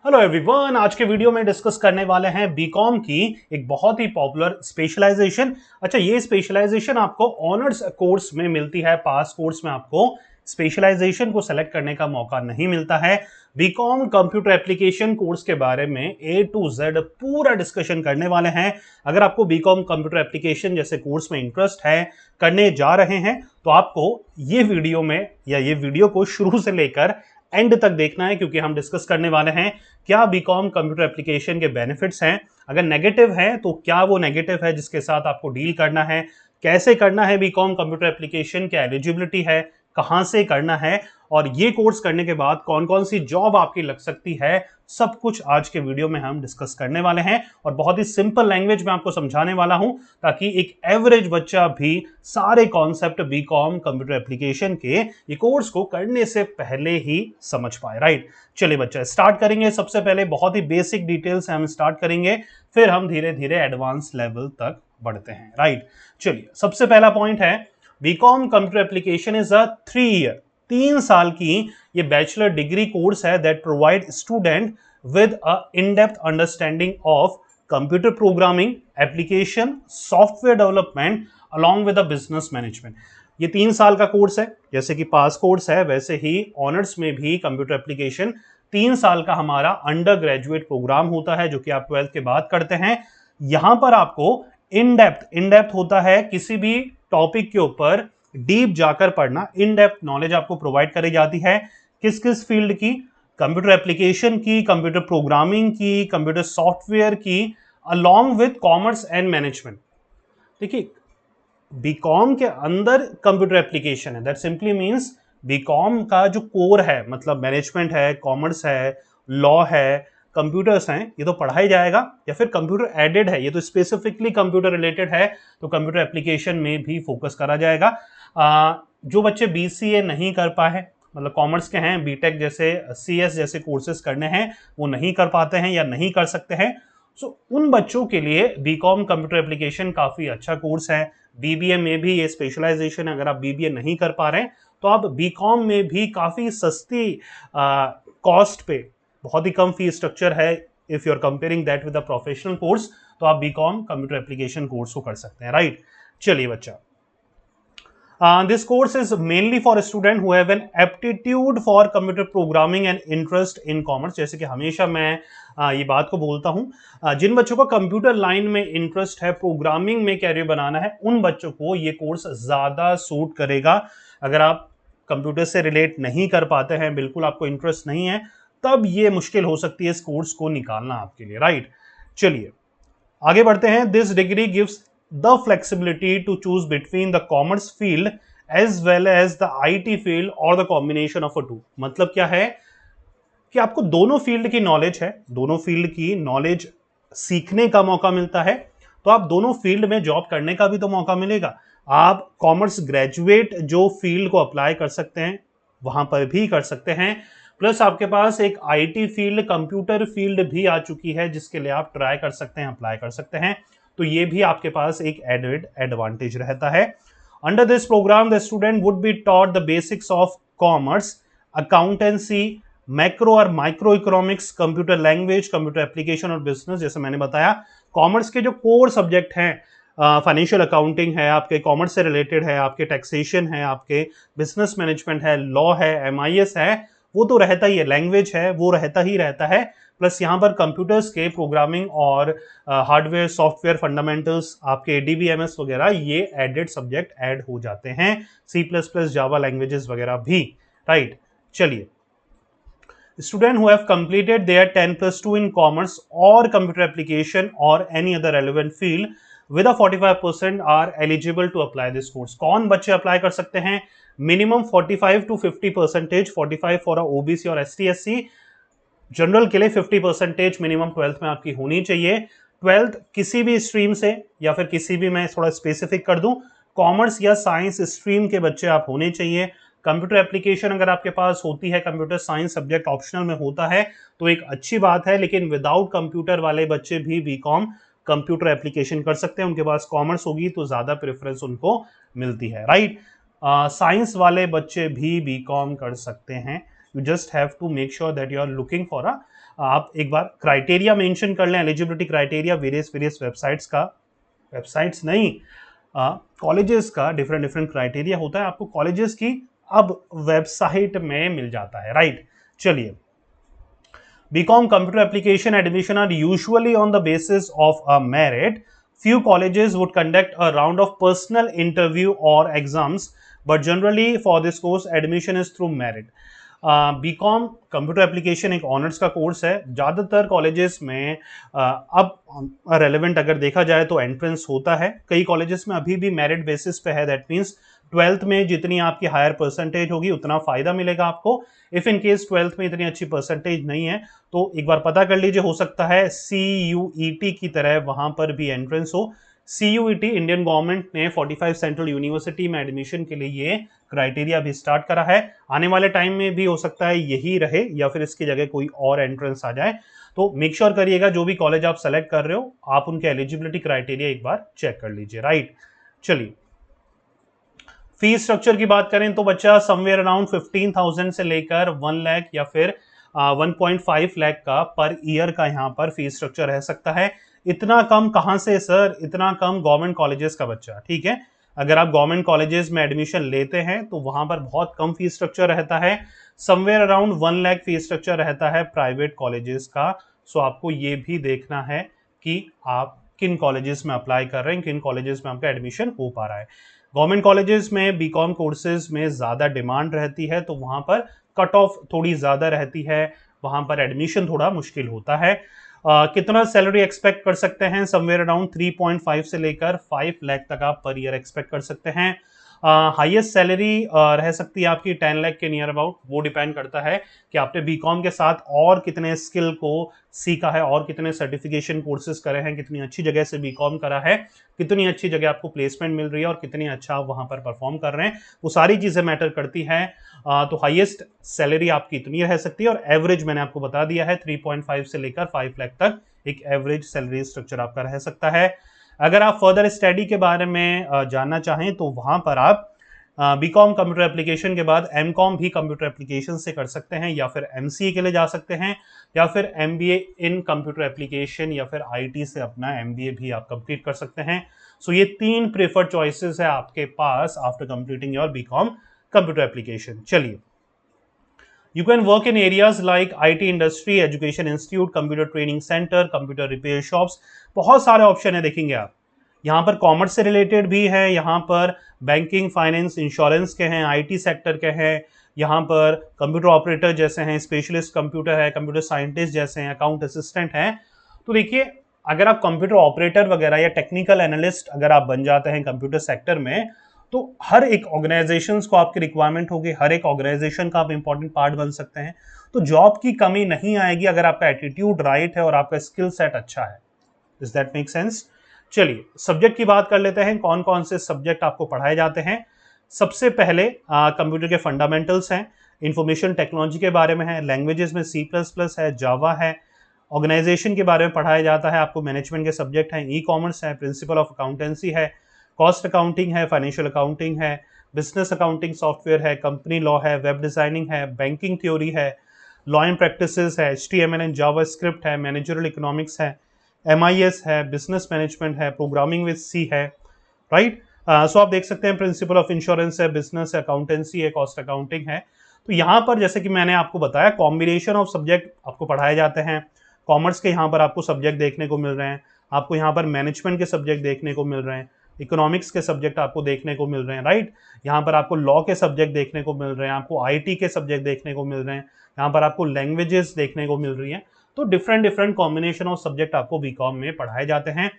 Hello everyone, आज के video में डिस्कस करने वाले हैं बीकॉम की एक बहुत ही पॉपुलर स्पेशलाइजेशन। अच्छा, ये स्पेशलाइजेशन आपको ऑनर्स कोर्स में मिलती है, पास कोर्स में आपको स्पेशलाइजेशन को सेलेक्ट करने का मौका नहीं मिलता है। बीकॉम कंप्यूटर एप्लीकेशन कोर्स के बारे में ए टू जेड पूरा डिस्कशन करने वाले हैं। अगर आपको बीकॉम कंप्यूटर एप्लीकेशन जैसे कोर्स में इंटरेस्ट है, करने जा रहे हैं, तो आपको ये वीडियो में या ये वीडियो को शुरू से लेकर एंड तक देखना है, क्योंकि हम डिस्कस करने वाले हैं क्या बीकॉम कंप्यूटर एप्लीकेशन के बेनिफिट्स हैं, अगर नेगेटिव है तो क्या वो नेगेटिव है जिसके साथ आपको डील करना है, कैसे करना है बीकॉम कंप्यूटर एप्लीकेशन, क्या एलिजिबिलिटी है, कहां से करना है, और ये कोर्स करने के बाद कौन कौन सी जॉब आपकी लग सकती है, सब कुछ आज के वीडियो में हम डिस्कस करने वाले हैं। और बहुत ही सिंपल लैंग्वेज में आपको समझाने वाला हूं, ताकि एक एवरेज बच्चा भी सारे कॉन्सेप्ट बीकॉम कंप्यूटर एप्लीकेशन के ये कोर्स को करने से पहले ही समझ पाए। राइट, चलिए बच्चा स्टार्ट करेंगे। सबसे पहले बहुत ही बेसिक डिटेल से हम स्टार्ट करेंगे, फिर हम धीरे धीरे एडवांस लेवल तक बढ़ते हैं। राइट, चलिए सबसे पहला पॉइंट है BCom computer application is a 3 year 3 साल की ये बैचलर डिग्री कोर्स है that provide student with a in depth understanding of computer programming, application, software development along with a business management. ये 3 साल का कोर्स है, जैसे कि पास कोर्स है वैसे ही ऑनर्स में भी कंप्यूटर एप्लीकेशन 3 साल का हमारा अंडर ग्रेजुएट प्रोग्राम होता है, जो कि आप 12th के बाद करते हैं। यहां पर आपको इन डेप्थ होता है, किसी भी टॉपिक के ऊपर डीप जाकर पढ़ना, इन डेप्थ नॉलेज आपको प्रोवाइड करी जाती है। किस किस फील्ड की? कंप्यूटर एप्लीकेशन की, कंप्यूटर प्रोग्रामिंग की, कंप्यूटर सॉफ्टवेयर की, along with commerce and management. देखिए, बीकॉम के अंदर कंप्यूटर एप्लीकेशन है, दैट सिंपली मींस बीकॉम का जो कोर है, मतलब मैनेजमेंट है, कॉमर्स है, लॉ है, कंप्यूटर्स हैं, ये तो पढ़ाई जाएगा। या फिर कंप्यूटर एडेड है, ये तो स्पेसिफिकली कंप्यूटर रिलेटेड है, तो कंप्यूटर एप्लीकेशन में भी फोकस करा जाएगा। जो बच्चे बीसीए नहीं कर पाए, मतलब कॉमर्स के हैं, बीटेक जैसे, सीएस जैसे कोर्सेज करने हैं, वो नहीं कर पाते हैं या नहीं कर सकते हैं, सो उन बच्चों के लिए बीकॉम कंप्यूटर एप्लीकेशन काफी अच्छा कोर्स है। बीबीए में भी ये स्पेशलाइजेशन, अगर आप बीबीए नहीं कर पा रहे हैं तो आप बीकॉम में भी काफी सस्ती कॉस्ट पे, बहुत ही कम फीस स्ट्रक्चर है, if you are comparing that with a professional course, तो आप बीकॉम कंप्यूटर एप्लीकेशन कोर्स को कर सकते हैं। राइट, चलिए बच्चा, this course is mainly for a student who have an aptitude for computer programming and interest in commerce। जैसे कि हमेशा मैं ये बात को बोलता हूँ, जिन बच्चों को कंप्यूटर लाइन में इंटरेस्ट है, प्रोग्रामिंग में कैरियर बनाना है, उन बच्चों को ये कोर्स ज़्यादा सूट करेगा। अगर आप कंप्यूटर से रिलेट नहीं कर पाते हैं, बिल्कुल आपको इंटरेस्ट नहीं है, तब ये मुश्किल हो सकती है इस कोर्स को निकालना आपके लिए। राइट, चलिए आगे बढ़ते हैं। This degree gives the flexibility to choose between the commerce field as well as the IT field और the combination of a two. मतलब क्या है कि आपको दोनों फील्ड की नॉलेज है, दोनों फील्ड की नॉलेज सीखने का मौका मिलता है, तो आप दोनों फील्ड में जॉब करने का भी तो मौका मिलेगा। आप कॉमर्स ग्रेजुएट जो फील्ड को अप्लाई कर सकते हैं, वहां पर भी कर सकते हैं, प्लस आपके पास एक आईटी फील्ड, कंप्यूटर फील्ड भी आ चुकी है, जिसके लिए आप ट्राई कर सकते हैं, अप्लाई कर सकते हैं, तो ये भी आपके पास एक एडेड एडवांटेज रहता है। Under this program the student would be taught the basics of commerce, accountancy, macro और micro economics, computer language, computer application और बिजनेस। जैसे मैंने बताया, कॉमर्स के जो कोर सब्जेक्ट हैं, फाइनेंशियल अकाउंटिंग है, आपके कॉमर्स से रिलेटेड है, आपके टैक्सेशन है, आपके बिजनेस मैनेजमेंट है, लॉ है, एमआईएस है, वो तो रहता ही है, लैंग्वेज है वो रहता ही रहता है, प्लस यहाँ पर कंप्यूटर्स के प्रोग्रामिंग और हार्डवेयर सॉफ्टवेयर फंडामेंटल्स, आपके डीबीएमएस वगैरह, ये एडेड सब्जेक्ट ऐड हो जाते हैं, सी प्लस प्लस, जावा लैंग्वेजेस वगैरह भी। राइट, चलिए, student who have completed their 10+2 in commerce or computer application or any other relevant field with a 45% are eligible to apply this course। कौन बच्चे apply कर सकते हैं? मिनिमम 45 to 50%, 45 फॉर ओबीसी और ST/SC, general के लिए 50% minimum 12th में आपकी होनी चाहिए। 12th किसी भी स्ट्रीम से, या फिर किसी भी, मैं थोड़ा स्पेसिफिक कर दूं, कॉमर्स या साइंस स्ट्रीम के बच्चे आप होने चाहिए। कंप्यूटर एप्लीकेशन अगर आपके पास होती है, कंप्यूटर साइंस सब्जेक्ट ऑप्शनल में होता है, तो एक अच्छी बात है, लेकिन विदाउट कंप्यूटर वाले बच्चे भी बीकॉम कंप्यूटर एप्लीकेशन कर सकते हैं। उनके पास कॉमर्स होगी तो ज्यादा प्रेफरेंस उनको मिलती है। राइट, साइंस वाले बच्चे भी बीकॉम कर सकते हैं, you just have to make sure that you are looking for आप एक बार क्राइटेरिया मेंशन कर लें, एलिजिबिलिटी क्राइटेरिया वेरियस वेबसाइट्स का, वेबसाइट्स नहीं कॉलेजेस का डिफरेंट क्राइटेरिया होता है, आपको कॉलेजेस की अब वेबसाइट में मिल जाता है, राइट। चलिए, BCom computer application admission are usually on the basis of a merit. Few colleges would conduct a round of personal interview or exams, but generally for this course admission is through merit. BCom computer application एक honours का course है। ज़्यादातर colleges में अब relevant अगर देखा जाए तो एंट्रेंस होता है, कई कॉलेजेस में अभी भी मेरिट बेसिस पे है। दैट मीन्स 12th में जितनी आपकी हायर परसेंटेज होगी उतना फ़ायदा मिलेगा आपको। इफ़ इन केस 12th में इतनी अच्छी परसेंटेज नहीं है तो एक बार पता कर लीजिए, हो सकता है CUET की तरह वहाँ पर भी एंट्रेंस हो। CUET इंडियन गवर्नमेंट ने 45 सेंट्रल यूनिवर्सिटी में एडमिशन के लिए ये क्राइटेरिया भी स्टार्ट करा है। आने वाले टाइम में भी हो सकता है यही रहे या फिर इसकी जगह कोई और एंट्रेंस आ जाए। तो मेक श्योर करिएगा जो भी कॉलेज आप सेलेक्ट कर रहे हो आप उनके एलिजिबिलिटी क्राइटेरिया एक बार चेक कर लीजिए, राइट। चलिए, फीस स्ट्रक्चर की बात करें तो बच्चा समवेयर अराउंड 15,000 से लेकर 1 लाख या फिर 1.5 लाख का पर ईयर का यहाँ पर फीस स्ट्रक्चर रह सकता है। इतना कम कहाँ से सर? इतना कम गवर्नमेंट कॉलेजेस का बच्चा, ठीक है। अगर आप गवर्नमेंट कॉलेजेस में एडमिशन लेते हैं तो वहां पर बहुत कम फीस स्ट्रक्चर रहता है, somewhere around 1 lakh fees structure रहता है प्राइवेट कॉलेजेस का। सो आपको ये भी देखना है कि आप किन कॉलेजेस में अप्लाई कर रहे हैं, किन कॉलेजेस में आपका एडमिशन हो पा रहा है। गवर्नमेंट कॉलेजेस में BCom कोर्सेज में ज़्यादा डिमांड रहती है तो वहाँ पर कट ऑफ थोड़ी ज़्यादा रहती है, वहाँ पर एडमिशन थोड़ा मुश्किल होता है। कितना सैलरी एक्सपेक्ट कर सकते हैं? समवेयर अराउंड 3.5 से लेकर 5 लाख तक आप पर ईयर एक्सपेक्ट कर सकते हैं। हाईएस्ट सैलरी रह सकती है आपकी 10 लाख के नियर अबाउट। वो डिपेंड करता है कि आपने BCom के साथ और कितने स्किल को सीखा है और कितने सर्टिफिकेशन कोर्सेज करे हैं, कितनी अच्छी जगह से BCom करा है, कितनी अच्छी जगह आपको प्लेसमेंट मिल रही है और कितनी अच्छा आप वहां पर परफॉर्म कर रहे हैं, वो सारी चीजें मैटर करती हैं। तो हाईएस्ट सैलरी आपकी इतनी रह सकती है और एवरेज मैंने आपको बता दिया है 3.5 से लेकर 5 लाख तक एक एवरेज सैलरी स्ट्रक्चर आपका रह सकता है। अगर आप फर्दर स्टडी के बारे में जानना चाहें तो वहां पर आप BCom कंप्यूटर एप्लीकेशन के बाद MCom भी कंप्यूटर एप्लीकेशन से कर सकते हैं या फिर MCA के लिए जा सकते हैं या फिर MBA इन कंप्यूटर एप्लीकेशन या फिर IT से अपना MBA भी आप कंप्लीट कर सकते हैं। सो ये 3 प्रेफर्ड चॉइसेस है आपके पास after completing your BCom computer application. चलिए, You can work in areas like IT industry, education institute, computer training center, computer repair shops. बहुत सारे ऑप्शन है देखेंगे आप। यहाँ पर कॉमर्स से रिलेटेड भी है, यहाँ पर बैंकिंग, फाइनेंस, इंश्योरेंस के हैं, IT सेक्टर के हैं, यहाँ पर कंप्यूटर ऑपरेटर जैसे हैं, स्पेशलिस्ट कंप्यूटर है, कंप्यूटर साइंटिस्ट जैसे हैं, अकाउंट असिस्टेंट हैं। तो देखिए, अगर आप कंप्यूटर ऑपरेटर वगैरह या टेक्निकल एनालिस्ट अगर आप बन जाते हैं कंप्यूटर सेक्टर में तो हर एक ऑर्गेनाइजेशंस को आपकी रिक्वायरमेंट होगी, हर एक ऑर्गेनाइजेशन का आप इंपॉर्टेंट पार्ट बन सकते हैं। तो जॉब की कमी नहीं आएगी अगर आपका एटीट्यूड राइट है और आपका स्किल सेट अच्छा है। Does that make sense? चलिए, सब्जेक्ट की बात कर लेते हैं। कौन कौन से सब्जेक्ट आपको पढ़ाए जाते हैं? सबसे पहले कंप्यूटर के फंडामेंटल्स हैं, इंफॉर्मेशन टेक्नोलॉजी के बारे में है, लैंग्वेजेस में C++ है, जावा है, ऑर्गेनाइजेशन के बारे में पढ़ाया जाता है आपको, मैनेजमेंट के सब्जेक्ट हैं, ई-कॉमर्स है, प्रिंसिपल ऑफ अकाउंटेंसी है, कॉस्ट अकाउंटिंग है, फाइनेंशियल अकाउंटिंग है, बिजनेस अकाउंटिंग सॉफ्टवेयर है, कंपनी लॉ है, वेब डिजाइनिंग है, बैंकिंग थ्योरी है, लॉ एंड प्रैक्टिसेस है, HTML एंड जावास्क्रिप्ट है, मैनेजरल इकोनॉमिक्स है, MIS है, बिजनेस मैनेजमेंट है, प्रोग्रामिंग विद C है, राइट। सो आप देख सकते हैं प्रिंसिपल ऑफ इंश्योरेंस है, बिजनेस अकाउंटेंसी है, कॉस्ट अकाउंटिंग है। तो यहाँ पर जैसे कि मैंने आपको बताया कॉम्बिनेशन ऑफ सब्जेक्ट आपको पढ़ाए जाते हैं। कॉमर्स के यहाँ पर आपको सब्जेक्ट देखने को मिल रहे हैं, आपको यहाँ पर मैनेजमेंट के सब्जेक्ट देखने को मिल रहे हैं, इकोनॉमिक्स के सब्जेक्ट आपको देखने को मिल रहे हैं, राइट। यहाँ पर आपको लॉ के सब्जेक्ट देखने को मिल रहे हैं, आपको IT के सब्जेक्ट देखने को मिल रहे हैं, यहाँ पर आपको लैंग्वेजेस देखने को मिल रही हैं। तो डिफरेंट कॉम्बिनेशन ऑफ सब्जेक्ट आपको BCom में पढ़ाए जाते हैं।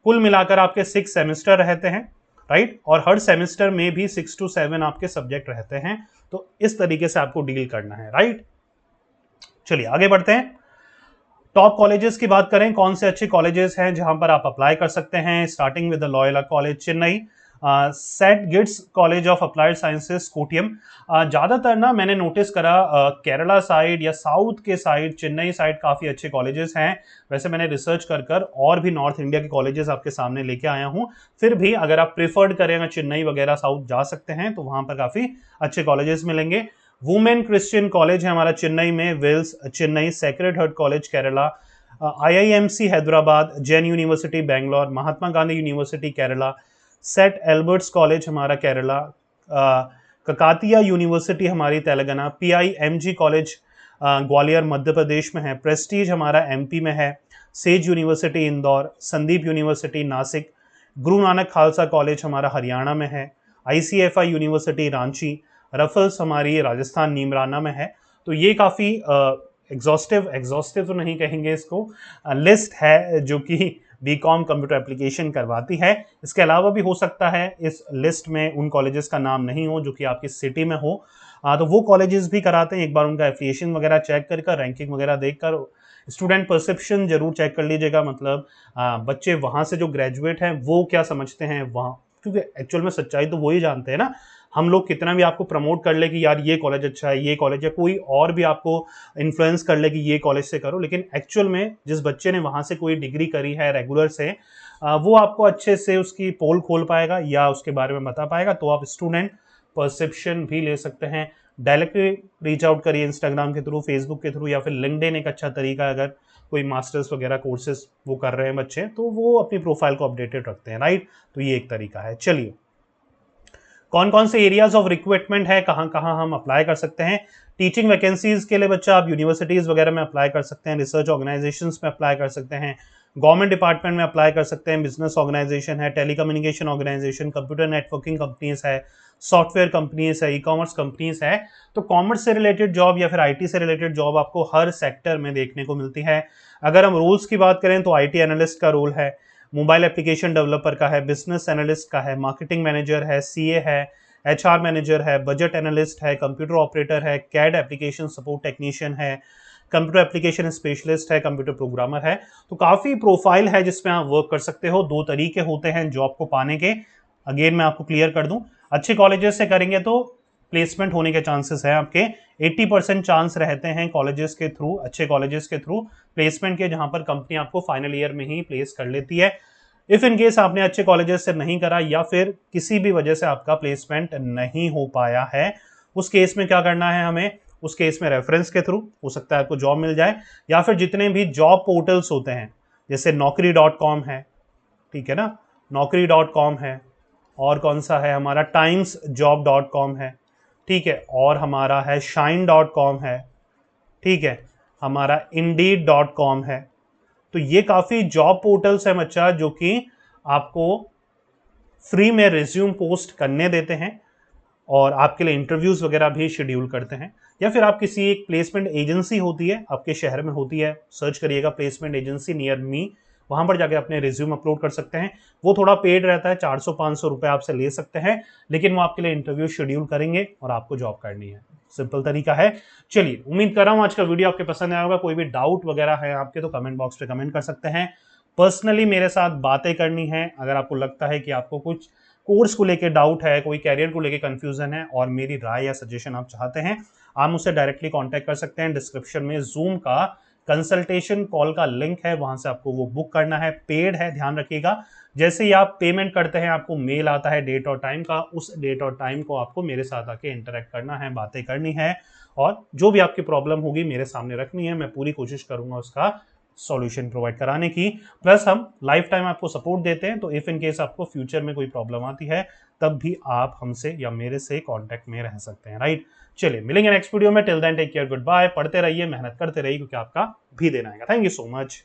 कुल मिलाकर आपके 6 सेमेस्टर रहते हैं, राइट, और हर सेमेस्टर में भी 6 to 7 आपके सब्जेक्ट रहते हैं। तो इस तरीके से आपको डील करना है, राइट। चलिए आगे बढ़ते हैं। टॉप कॉलेजेस की बात करें, कौन से अच्छे कॉलेजेस हैं जहां पर आप अप्लाई कर सकते हैं। Starting with the Loyola college Chennai, Saintgits college of applied sciences Kottayam. ज़्यादातर ना मैंने नोटिस करा केरला साइड या साउथ के साइड, चेन्नई साइड काफ़ी अच्छे कॉलेजेस हैं। वैसे मैंने रिसर्च कर और भी नॉर्थ इंडिया के कॉलेजेस आपके सामने लेके आया हूँ। फिर भी अगर आप प्रेफर्ड करें, अगर चेन्नई वगैरह साउथ जा सकते हैं तो वहाँ पर काफ़ी अच्छे कॉलेजेस मिलेंगे। वुमेन क्रिश्चियन कॉलेज है हमारा चेन्नई में, Vels Chennai, sacred heart college Kerala, IIMC Hyderabad, Jain university Bangalore, Mahatma Gandhi university Kerala, saint Albert's college हमारा केरला, ककातिया यूनिवर्सिटी हमारी तेलंगाना, PIMG कॉलेज ग्वालियर मध्य प्रदेश में है, प्रेस्टीज हमारा MP में है, Sage university Indore, Sandeep university Nashik, Guru Nanak Khalsa college हमारा हरियाणा में है, ICFI यूनिवर्सिटी रांची, रफल्स हमारी राजस्थान नीमराना में है। तो ये काफ़ी एग्जॉस्टिव तो नहीं कहेंगे इसको, लिस्ट है जो कि बीकॉम कंप्यूटर एप्लीकेशन करवाती है। इसके अलावा भी हो सकता है इस लिस्ट में उन कॉलेजेस का नाम नहीं हो जो कि आपकी सिटी में हो, तो वो कॉलेजेस भी कराते हैं। एक बार उनका एफिलिएशन वगैरह चेक कर रैंकिंग वगैरह देखकर स्टूडेंट परसेप्शन जरूर चेक कर लीजिएगा, मतलब बच्चे वहाँ से जो ग्रेजुएट हैं वो क्या समझते हैं वहाँ, क्योंकि एक्चुअल में सच्चाई तो वो ही जानते हैं ना। हम लोग कितना भी आपको प्रमोट कर ले कि यार ये कॉलेज अच्छा है, ये कॉलेज है, कोई और भी आपको इन्फ्लुएंस कर ले कि ये कॉलेज से करो, लेकिन एक्चुअल में जिस बच्चे ने वहाँ से कोई डिग्री करी है रेगुलर से, वो आपको अच्छे से उसकी पोल खोल पाएगा या उसके बारे में बता पाएगा। तो आप स्टूडेंट परसेप्शन भी ले सकते हैं। डायरेक्टली रीच आउट करिए इंस्टाग्राम के थ्रू, फेसबुक के थ्रू, या फिर लिंक्डइन एक अच्छा तरीका है। अगर कोई मास्टर्स वगैरह कोर्सेज वो कर रहे हैं बच्चे तो वो अपनी प्रोफाइल को अपडेटेड रखते हैं, राइट। तो ये एक तरीका है। चलिए, कौन कौन से एरियाज ऑफ रिक्रूटमेंट है, कहाँ कहाँ हम अप्लाई कर सकते हैं। टीचिंग वैकेंसीज के लिए बच्चा आप यूनिवर्सिटीज वगैरह में अप्लाई कर सकते हैं, रिसर्च ऑर्गेनाइजेशंस में अप्लाई कर सकते हैं, गवर्नमेंट डिपार्टमेंट में अप्लाई कर सकते हैं, बिजनेस ऑर्गेनाइजेशन है, telecommunication organisation, computer networking companies है, सॉफ्टवेयर कंपनीज है, ई-कॉमर्स कंपनीज है। तो कॉमर्स से रिलेटेड जॉब या फिर IT से रिलेटेड जॉब आपको हर सेक्टर में देखने को मिलती है। अगर हम रोल्स की बात करें तो IT एनालिस्ट का रोल है, मोबाइल एप्लीकेशन डेवलपर का है, बिजनेस एनालिस्ट का है, मार्केटिंग मैनेजर है, CA है, HR मैनेजर है, बजट एनालिस्ट है, कंप्यूटर ऑपरेटर है, CAD एप्लीकेशन सपोर्ट टेक्नीशियन है, कंप्यूटर एप्लीकेशन स्पेशलिस्ट है, कंप्यूटर प्रोग्रामर है। तो काफ़ी प्रोफाइल है जिसमें आप वर्क कर सकते हो। 2 तरीके होते हैं जॉब को पाने के। अगेन मैं आपको क्लियर कर दूं, अच्छे कॉलेजेस से करेंगे तो प्लेसमेंट होने के चांसेस है आपके 80% चांस रहते हैं कॉलेजेस के थ्रू, अच्छे कॉलेजेस के थ्रू प्लेसमेंट के, जहां पर कंपनी आपको फाइनल ईयर में ही प्लेस कर लेती है। इफ इन केस आपने अच्छे कॉलेजेस से नहीं करा या फिर किसी भी वजह से आपका प्लेसमेंट नहीं हो पाया है, उस केस में क्या करना है हमें, उस केस में रेफरेंस के थ्रू हो सकता है आपको जॉब मिल जाए, या फिर जितने भी जॉब पोर्टल्स होते हैं जैसे naukri.com है, ठीक है ना, naukri.com है, और कौन सा है हमारा timesjob.com है, ठीक है, और हमारा है shine.com है, ठीक है, हमारा indeed.com है। तो ये काफ़ी जॉब पोर्टल्स है बच्चा जो कि आपको फ्री में रिज्यूम पोस्ट करने देते हैं और आपके लिए इंटरव्यूज वगैरह भी शेड्यूल करते हैं। या फिर आप किसी एक प्लेसमेंट एजेंसी होती है आपके शहर में होती है, सर्च करिएगा प्लेसमेंट एजेंसी नियर मी, वहां पर जाके अपने रिज्यूम अपलोड कर सकते हैं। वो थोड़ा पेड रहता है, 400-500 रुपए आपसे ले सकते हैं, लेकिन वो आपके लिए इंटरव्यू शेड्यूल करेंगे और आपको जॉब करनी है। सिंपल तरीका है। चलिए, उम्मीद कर रहा हूं आज का वीडियो आपके पसंद आया होगा। कोई भी डाउट वगैरह है आपके तो कमेंट बॉक्स पे कमेंट कर सकते हैं। पर्सनली मेरे साथ बातें करनी है, अगर आपको लगता है कि आपको कुछ कोर्स को लेकर डाउट है, कोई कैरियर को लेकर कंफ्यूजन है और मेरी राय या सजेशन आप चाहते हैं, आप मुझसे डायरेक्टली कांटेक्ट कर सकते हैं। डिस्क्रिप्शन में जूम का कंसल्टेशन कॉल का लिंक है, वहां से आपको वो बुक करना है, पेड है, ध्यान रखिएगा। जैसे ही आप पेमेंट करते हैं आपको मेल आता है डेट और टाइम का, उस डेट और टाइम को आपको मेरे साथ आके इंटरेक्ट करना है, बातें करनी है और जो भी आपकी प्रॉब्लम होगी मेरे सामने रखनी है। मैं पूरी कोशिश करूंगा उसका सॉल्यूशन प्रोवाइड कराने की। प्लस हम लाइफ टाइम आपको सपोर्ट देते हैं, तो इफ इन केस आपको फ्यूचर में कोई प्रॉब्लम आती है तब भी आप हमसे या मेरे से कांटेक्ट में रह सकते हैं, राइट। चलिए, मिलेंगे नेक्स्ट वीडियो में। Till then take care, goodbye. पढ़ते रहिए, मेहनत करते रहिए, क्योंकि आपका भी देना आएगा। Thank you so much.